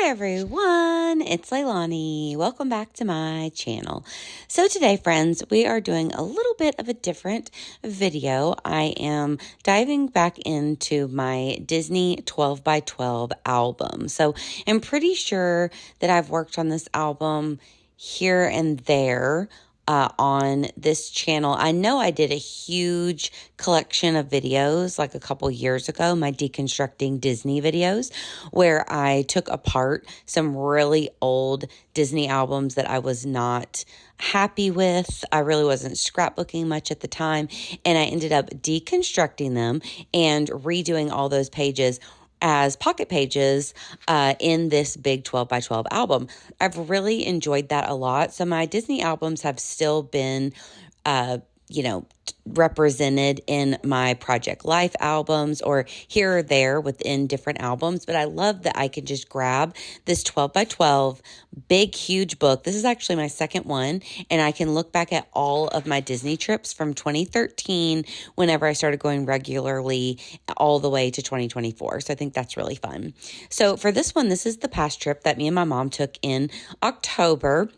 Hi everyone, it's Leilani. Welcome back to my channel. So today, friends, we are doing a little bit of a different video. I am diving back into my Disney 12 by 12 album. So I'm pretty sure that I've worked on this album here and there on this channel. I know I did a huge collection of videos like a couple years ago, my Deconstructing Disney videos, where I took apart some really old Disney albums that I was not happy with. I really wasn't scrapbooking much at the time, and I ended up deconstructing them and redoing all those pages as pocket pages in this big 12 by 12 album. I've really enjoyed that a lot. So my Disney albums have still been, represented in my Project Life albums or here or there within different albums. But I love that I can just grab this 12 by 12 big, huge book. This is actually my second one. And I can look back at all of my Disney trips from 2013, whenever I started going regularly, all the way to 2024. So I think that's really fun. So for this one, this is the past trip that me and my mom took in October.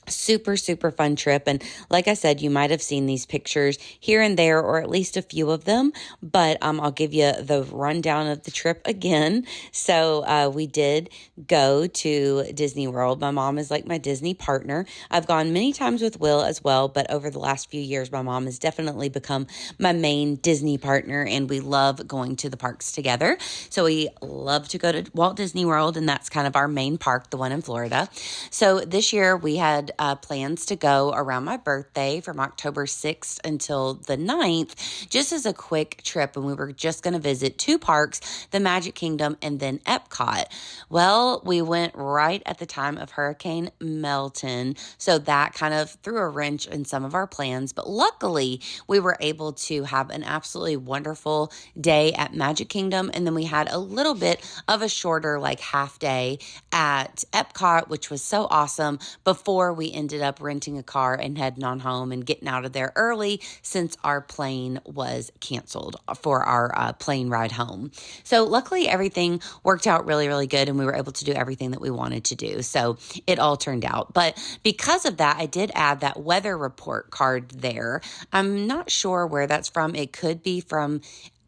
Super, super fun trip. And like I said, you might have seen these pictures here and there, or at least a few of them, but I'll give you the rundown of the trip again. So we did go to Disney World. My mom is like my Disney partner. I've gone many times with Will as well, but over the last few years, my mom has definitely become my main Disney partner, and we love going to the parks together. So we love to go to Walt Disney World, and that's kind of our main park, the one in Florida. So this year we had plans to go around my birthday from October 6th until the 9th, just as a quick trip. And we were just going to visit two parks, the Magic Kingdom and then Epcot. Well, we went right at the time of Hurricane Milton, so that kind of threw a wrench in some of our plans. But luckily, we were able to have an absolutely wonderful day at Magic Kingdom. And then we had a little bit of a shorter, like half day at Epcot, which was so awesome, before we ended up renting a car and heading on home and getting out of there early since our plane was canceled for our plane ride home. So luckily everything worked out really, really good, and we were able to do everything that we wanted to do. So it all turned out. But because of that, I did add that weather report card there. I'm not sure where that's from. It could be from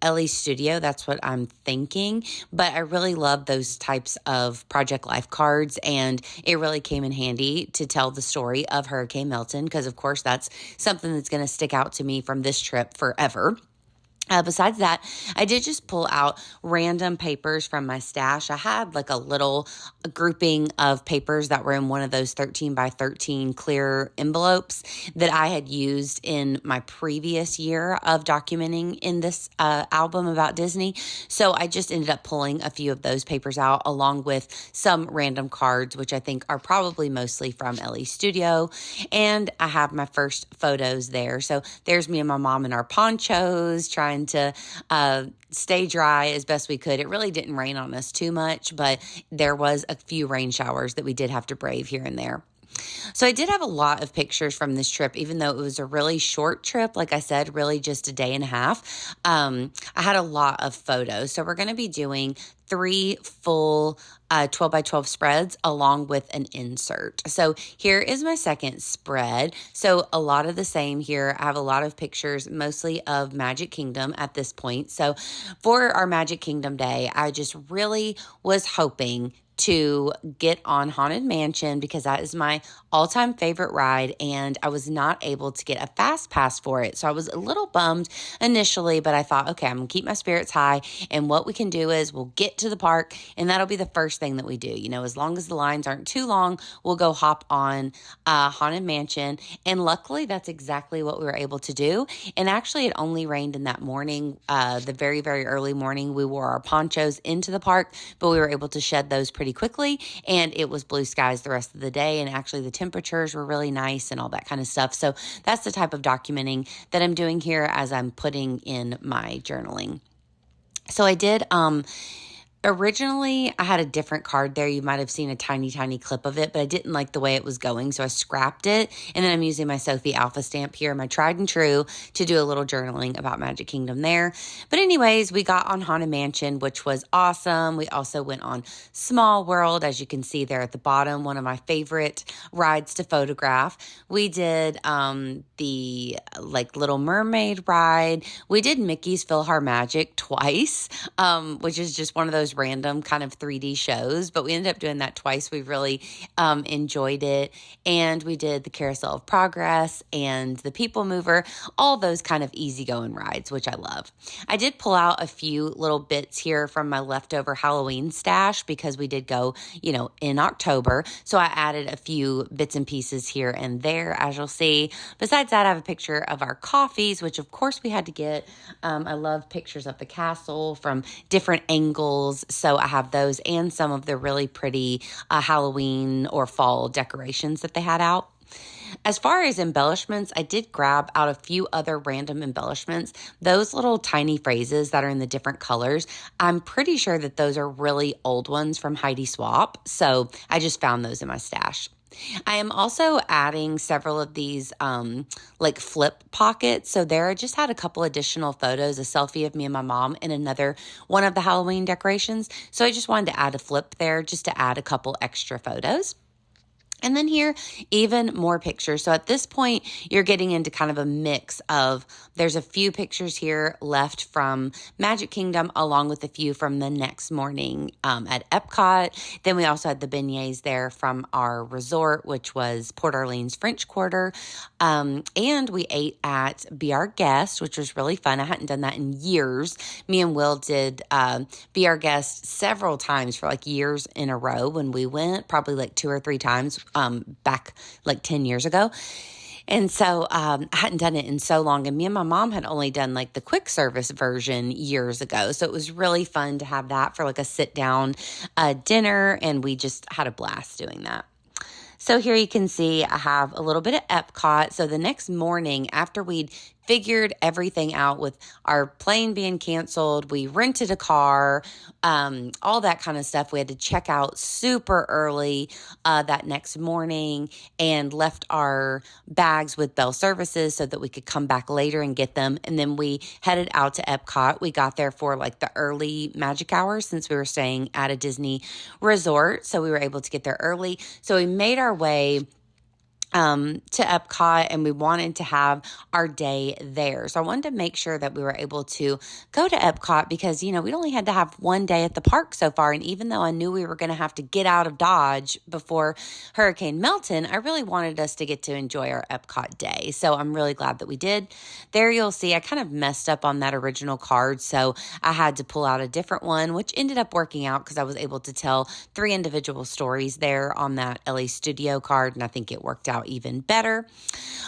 Ellie Studio. That's what I'm thinking. But I really love those types of Project Life cards, and it really came in handy to tell the story of Hurricane Milton, because of course that's something that's going to stick out to me from this trip forever. Besides that, I did just pull out random papers from my stash. I had like a little grouping of papers that were in one of those 13 by 13 clear envelopes that I had used in my previous year of documenting in this album about Disney. So I just ended up pulling a few of those papers out, along with some random cards, which I think are probably mostly from Ellie's Studio. And I have my first photos there. So there's me and my mom in our ponchos trying to stay dry as best we could. It really didn't rain on us too much, but there was a few rain showers that we did have to brave here and there. So I did have a lot of pictures from this trip, even though it was a really short trip. Like I said, really just a day and a half. I had a lot of photos. So we're going to be doing 3 full 12 by 12 spreads along with an insert. So here is my second spread. So a lot of the same here. I have a lot of pictures, mostly of Magic Kingdom at this point. So for our Magic Kingdom day, I just really was hoping to get on Haunted Mansion, because that is my all-time favorite ride, and I was not able to get a fast pass for it. So I was a little bummed initially, but I thought, okay, I'm gonna keep my spirits high, and what we can do is we'll get to the park, and that'll be the first thing that we do. You know, as long as the lines aren't too long, we'll go hop on Haunted Mansion. And luckily, that's exactly what we were able to do. And actually, it only rained in that morning, the very, very early morning. We wore our ponchos into the park, but we were able to shed those pretty quickly, and it was blue skies the rest of the day, and actually the temperatures were really nice and all that kind of stuff. So that's the type of documenting that I'm doing here as I'm putting in my journaling. So I did Originally, I had a different card there. You might have seen a tiny, tiny clip of it, but I didn't like the way it was going, so I scrapped it. And then I'm using my Sophie Alpha stamp here, my tried and true, to do a little journaling about Magic Kingdom there. But anyways, we got on Haunted Mansion, which was awesome. We also went on Small World, as you can see there at the bottom, one of my favorite rides to photograph. We did the Little Mermaid ride. We did Mickey's PhilharMagic twice, which is just one of those random kind of 3D shows, but we ended up doing that twice. We really enjoyed it. And we did the Carousel of Progress and the People Mover, all those kind of easygoing rides, which I love. I did pull out a few little bits here from my leftover Halloween stash because we did go, in October. So I added a few bits and pieces here and there, as you'll see. Besides that, I have a picture of our coffees, which of course we had to get. I love pictures of the castle from different angles. So I have those and some of the really pretty Halloween or fall decorations that they had out. As far as embellishments, I did grab out a few other random embellishments. Those little tiny phrases that are in the different colors, I'm pretty sure that those are really old ones from Heidi Swap. So I just found those in my stash. I am also adding several of these flip pockets. So there I just had a couple additional photos, a selfie of me and my mom and another one of the Halloween decorations. So I just wanted to add a flip there just to add a couple extra photos. And then here, even more pictures. So at this point, you're getting into kind of a mix of, there's a few pictures here left from Magic Kingdom, along with a few from the next morning at Epcot. Then we also had the beignets there from our resort, which was Port Orleans French Quarter. And we ate at Be Our Guest, which was really fun. I hadn't done that in years. Me and Will did Be Our Guest several times for years in a row when we went, probably 2 or 3 times back 10 years ago. And so I hadn't done it in so long. And me and my mom had only done the quick service version years ago. So it was really fun to have that for a sit down dinner. And we just had a blast doing that. So here you can see I have a little bit of Epcot. So the next morning after we'd figured everything out with our plane being canceled, we rented a car, all that kind of stuff. We had to check out super early that next morning and left our bags with Bell Services so that we could come back later and get them. And then we headed out to Epcot. We got there for the early magic hours since we were staying at a Disney resort. So we were able to get there early. So we made our way to Epcot, and we wanted to have our day there. So I wanted to make sure that we were able to go to Epcot because, we'd only had to have one day at the park so far. And even though I knew we were going to have to get out of Dodge before Hurricane Milton, I really wanted us to get to enjoy our Epcot day. So I'm really glad that we did. There you'll see I kind of messed up on that original card. So I had to pull out a different one, which ended up working out because I was able to tell 3 individual stories there on that LA Studio card. And I think it worked out even better.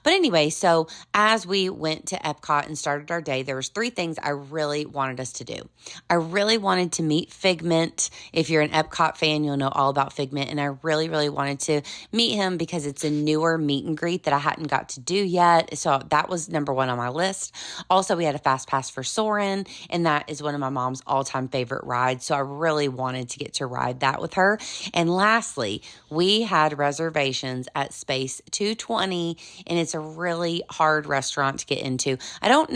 But anyway, so as we went to Epcot and started our day, there was 3 things I really wanted us to do. I really wanted to meet Figment. If you're an Epcot fan, you'll know all about Figment. And I really, really wanted to meet him because it's a newer meet and greet that I hadn't got to do yet. So that was number 1 on my list. Also, we had a fast pass for Soarin', and that is one of my mom's all-time favorite rides. So I really wanted to get to ride that with her. And lastly, we had reservations at Space 220, and it's a really hard restaurant to get into. I don't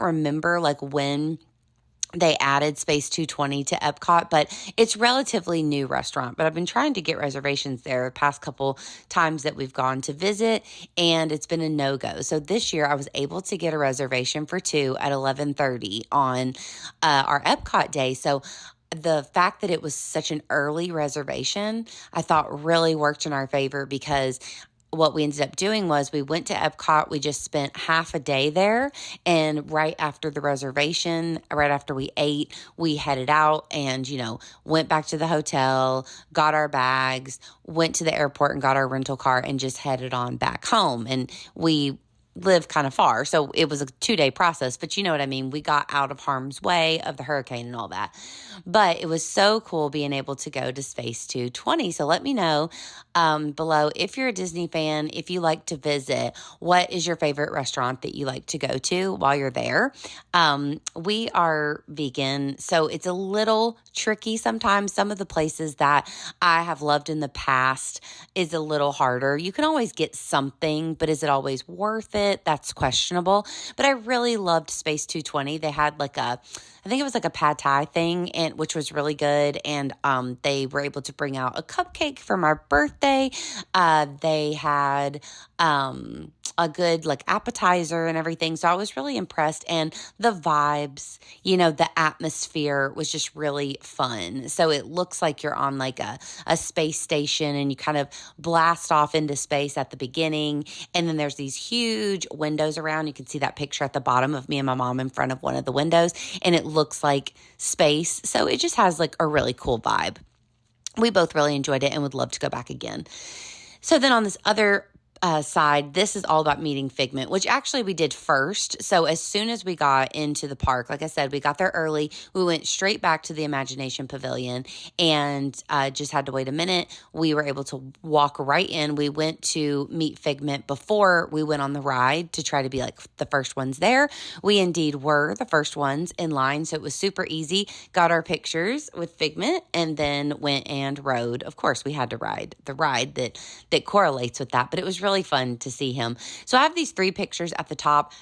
remember when they added Space 220 to Epcot, but it's relatively new restaurant. But I've been trying to get reservations there the past couple times that we've gone to visit, and it's been a no-go. So this year I was able to get a reservation for 2 at 11:30 on our Epcot day. So the fact that it was such an early reservation, I thought really worked in our favor because what we ended up doing was we went to Epcot. We just spent half a day there. And right after the reservation, right after we ate, we headed out and, went back to the hotel, got our bags, went to the airport and got our rental car and just headed on back home. And we live kind of far. So it was a 2-day process, but you know what I mean? We got out of harm's way of the hurricane and all that. But it was so cool being able to go to Space 220. So let me know below if you're a Disney fan, if you like to visit, what is your favorite restaurant that you like to go to while you're there? We are vegan, so it's a little tricky sometimes. Some of the places that I have loved in the past is a little harder. You can always get something, but is it always worth it? That's questionable. But I really loved Space 220. They had I think it was like a pad thai thing, and which was really good. And they were able to bring out a cupcake for my birthday. They had a good appetizer and everything. So I was really impressed. And the vibes, the atmosphere was just really fun. So it looks like you're on a space station, and you kind of blast off into space at the beginning. And then there's these huge windows around. You can see that picture at the bottom of me and my mom in front of one of the windows, and it looks like space. So it just has a really cool vibe. We both really enjoyed it and would love to go back again. So then on this other side, this is all about meeting Figment, which actually we did first. So as soon as we got into the park, like I said, we got there early. We went straight back to the Imagination Pavilion and just had to wait a minute. We were able to walk right in. We went to meet Figment before we went on the ride to try to be the first ones there. We indeed were the first ones in line, so it was super easy. Got our pictures with Figment and then went and rode. Of course, we had to ride the ride that correlates with that, but it was really fun to see him. So I have these 3 pictures at the top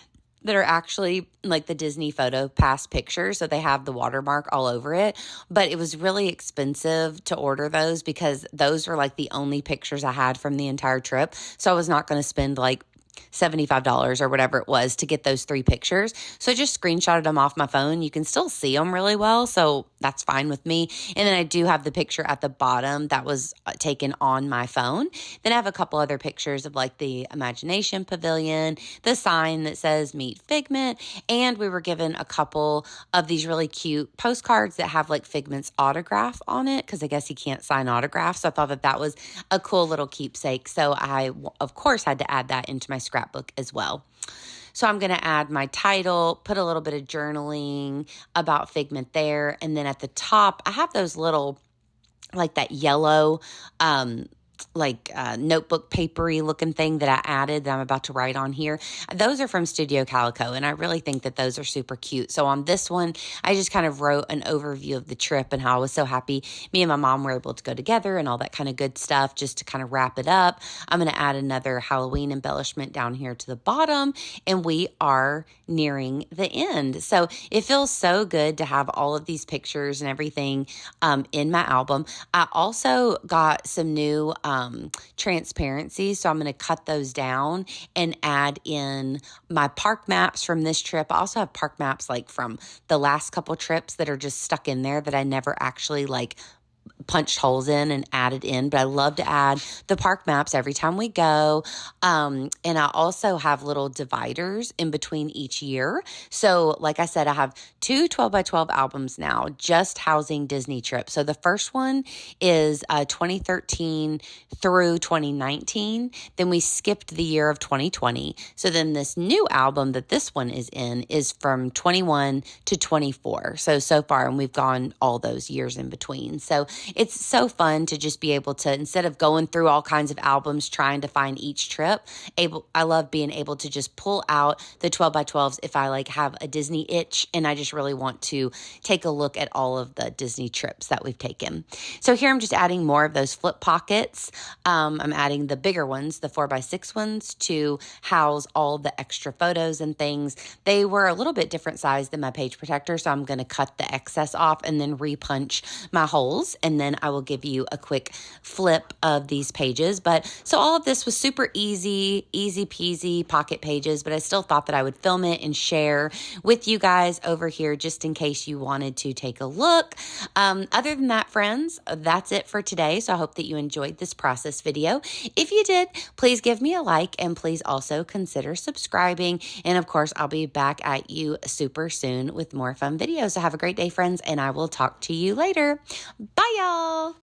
that are actually the Disney Photo Pass pictures. So they have the watermark all over it, but it was really expensive to order those because those were the only pictures I had from the entire trip. So I was not going to spend $75 or whatever it was to get those 3 pictures. So I just screenshotted them off my phone. You can still see them really well, so that's fine with me. And then I do have the picture at the bottom that was taken on my phone. Then I have a couple other pictures of the Imagination Pavilion, the sign that says Meet Figment, and we were given a couple of these really cute postcards that have Figment's autograph on it, because I guess he can't sign autographs. So I thought that was a cool little keepsake. So I, of course, had to add that into my scrapbook as well. So I'm going to add my title, put a little bit of journaling about Figment there. And then at the top, I have those little, that yellow, notebook papery looking thing that I added that I'm about to write on here. Those are from Studio Calico, and I really think that those are super cute. So on this one, I just kind of wrote an overview of the trip and how I was so happy me and my mom were able to go together and all that kind of good stuff just to kind of wrap it up. I'm going to add another Halloween embellishment down here to the bottom, and we are nearing the end. So it feels so good to have all of these pictures and everything in my album. I also got some new transparency. So I'm going to cut those down and add in my park maps from this trip. I also have park maps from the last couple trips that are just stuck in there that I never actually punched holes in and added in, but I love to add the park maps every time we go. And I also have little dividers in between each year. So like I said, I have 2 12x12 albums now, just housing Disney trips. So the first one is 2013 through 2019. Then we skipped the year of 2020. So then this new album that this one is in is from 21 to 24. So far, and we've gone all those years in between. So it's so fun to just be able to, instead of going through all kinds of albums trying to find each trip, I love being able to just pull out the 12x12s if I have a Disney itch and I just really want to take a look at all of the Disney trips that we've taken. So here I'm just adding more of those flip pockets. I'm adding the bigger ones, the 4x6 ones, to house all the extra photos and things. They were a little bit different size than my page protector, so I'm going to cut the excess off and then repunch my holes, and then I will give you a quick flip of these pages. But so all of this was super easy peasy pocket pages, but I still thought that I would film it and share with you guys over here just in case you wanted to take a look. Other than that, friends, that's it for today. So I hope that you enjoyed this process video. If you did, please give me a like, and please also consider subscribing. And of course, I'll be back at you super soon with more fun videos. So have a great day, friends, and I will talk to you later. Bye, y'all.